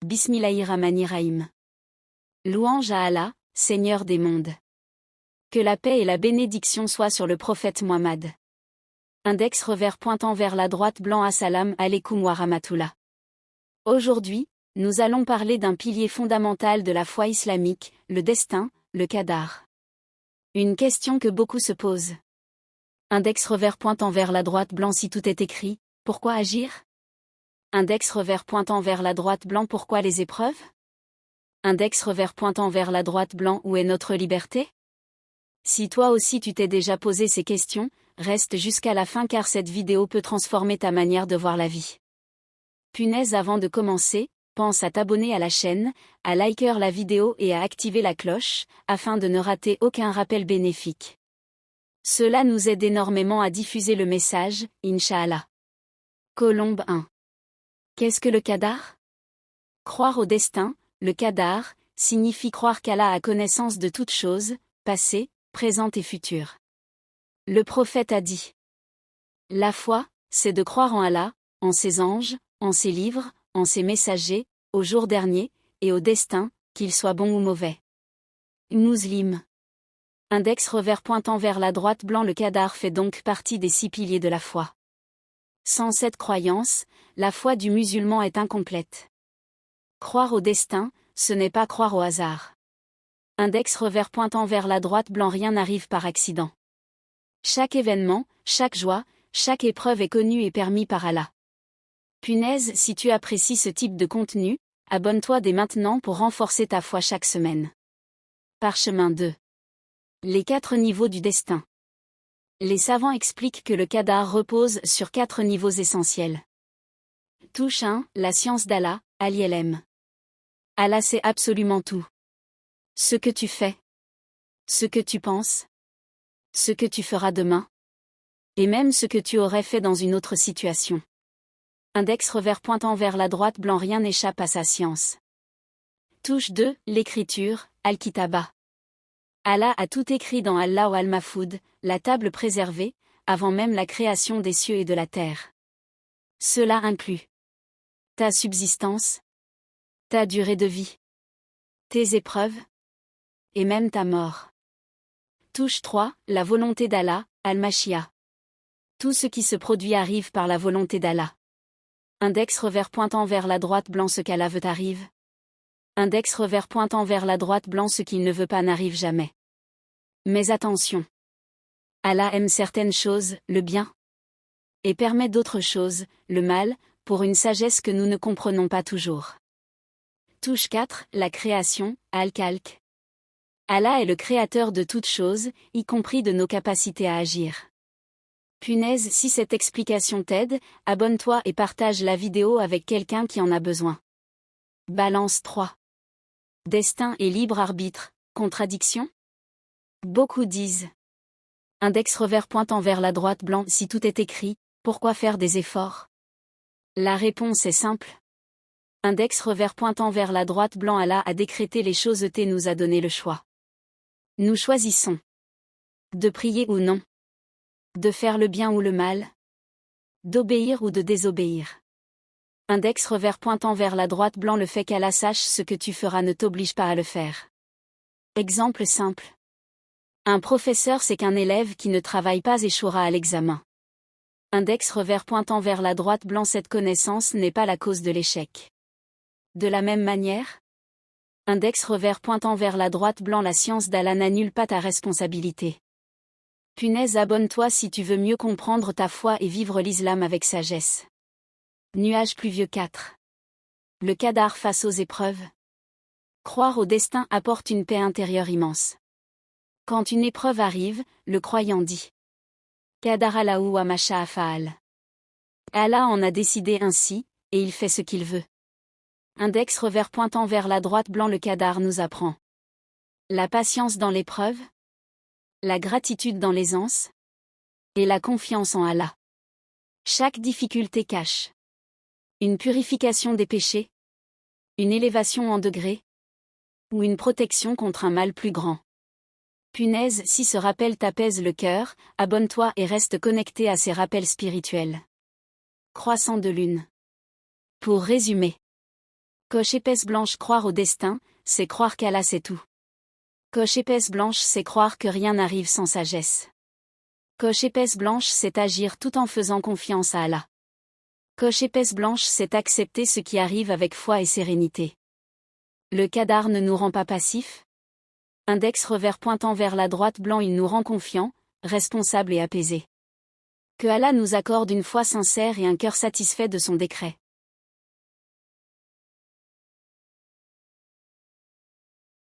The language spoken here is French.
Bismillahirrahmanirrahim. Louange à Allah, Seigneur des mondes. Que la paix et la bénédiction soient sur le prophète Muhammad. Index revers pointant vers la droite blanc. Assalamu alaikum wa rahmatullah. Aujourd'hui, nous allons parler d'un pilier fondamental de la foi islamique, le destin, le qadar. Une question que beaucoup se posent. Index revers pointant vers la droite blanc. Si tout est écrit, pourquoi agir? Index revers pointant vers la droite blanc. Pourquoi les épreuves? Index revers pointant vers la droite blanc. Où est notre liberté? Si toi aussi tu t'es déjà posé ces questions, reste jusqu'à la fin car cette vidéo peut transformer ta manière de voir la vie. Punaise, avant de commencer, pense à t'abonner à la chaîne, à liker la vidéo et à activer la cloche, afin de ne rater aucun rappel bénéfique. Cela nous aide énormément à diffuser le message, Inch'Allah. Colombe 1. Qu'est-ce que le qadar? Croire au destin, le qadar, signifie croire qu'Allah a connaissance de toutes choses, passées, présentes et futures. Le prophète a dit: la foi, c'est de croire en Allah, en ses anges, en ses livres, en ses messagers, au jour dernier, et au destin, qu'il soit bon ou mauvais. Muslim. Index revers pointant vers la droite blanc. Le qadar fait donc partie des 6 piliers de la foi. Sans cette croyance, la foi du musulman est incomplète. Croire au destin, ce n'est pas croire au hasard. Index revers pointant vers la droite blanc. Rien n'arrive par accident. Chaque événement, chaque joie, chaque épreuve est connue et permis par Allah. Punaise, si tu apprécies ce type de contenu, abonne-toi dès maintenant pour renforcer ta foi chaque semaine. Parchemin 2. Les 4 niveaux du destin. Les savants expliquent que le qadar repose sur 4 niveaux essentiels. Touche 1, la science d'Allah, Al-Ilm. Allah sait absolument tout. Ce que tu fais. Ce que tu penses. Ce que tu feras demain. Et même ce que tu aurais fait dans une autre situation. Index revers pointant vers la droite blanc. Rien n'échappe à sa science. Touche 2, l'écriture, Al-Kitaba. Allah a tout écrit dans Allah ou Al-Mahfoud, la table préservée, avant même la création des cieux et de la terre. Cela inclut ta subsistance, ta durée de vie, tes épreuves, et même ta mort. Touche 3, la volonté d'Allah, Al-Mashia. Tout ce qui se produit arrive par la volonté d'Allah. Index revers pointant vers la droite blanc. Ce qu'Allah veut arrive. Index revers pointant vers la droite blanc. Ce qu'il ne veut pas n'arrive jamais. Mais attention. Allah aime certaines choses, le bien, et permet d'autres choses, le mal, pour une sagesse que nous ne comprenons pas toujours. Touche 4, la création, Al-Khalq. Allah est le créateur de toutes choses, y compris de nos capacités à agir. Punaise, si cette explication t'aide, abonne-toi et partage la vidéo avec quelqu'un qui en a besoin. Balance 3. Destin et libre arbitre, contradiction? Beaucoup disent. Index revers pointant vers la droite blanc. Si tout est écrit, pourquoi faire des efforts? La réponse est simple. Index revers pointant vers la droite blanc. Allah a décrété les choses et nous a donné le choix. Nous choisissons de prier ou non, de faire le bien ou le mal, d'obéir ou de désobéir. Index revers pointant vers la droite blanc. Le fait qu'Allah sache ce que tu feras ne t'oblige pas à le faire. Exemple simple. Un professeur sait qu'un élève qui ne travaille pas échouera à l'examen. Index revers pointant vers la droite blanc. Cette connaissance n'est pas la cause de l'échec. De la même manière, index revers pointant vers la droite blanc. La science d'Allah n'annule pas ta responsabilité. Punaise, abonne-toi si tu veux mieux comprendre ta foi et vivre l'islam avec sagesse. Nuage pluvieux 4. Le qadar face aux épreuves. Croire au destin apporte une paix intérieure immense. Quand une épreuve arrive, le croyant dit: qadar Allahu wa ma sha'a fa'al. Allah en a décidé ainsi, et il fait ce qu'il veut. Index revers pointant vers la droite blanc. Le qadar nous apprend la patience dans l'épreuve, la gratitude dans l'aisance, et la confiance en Allah. Chaque difficulté cache une purification des péchés, une élévation en degrés, ou une protection contre un mal plus grand. Punaise, si ce rappel t'apaise le cœur, abonne-toi et reste connecté à ces rappels spirituels. Croissant de lune. Pour résumer, Coche épaisse blanche croire au destin, c'est croire qu'Allah sait tout. Coche épaisse blanche c'est croire que rien n'arrive sans sagesse. Coche épaisse blanche c'est agir tout en faisant confiance à Allah. Coche épaisse blanche c'est accepter ce qui arrive avec foi et sérénité. Le qadar ne nous rend pas passifs. Index revers pointant vers la droite blanc il nous rend confiants, responsables et apaisés. Que Allah nous accorde une foi sincère et un cœur satisfait de son décret.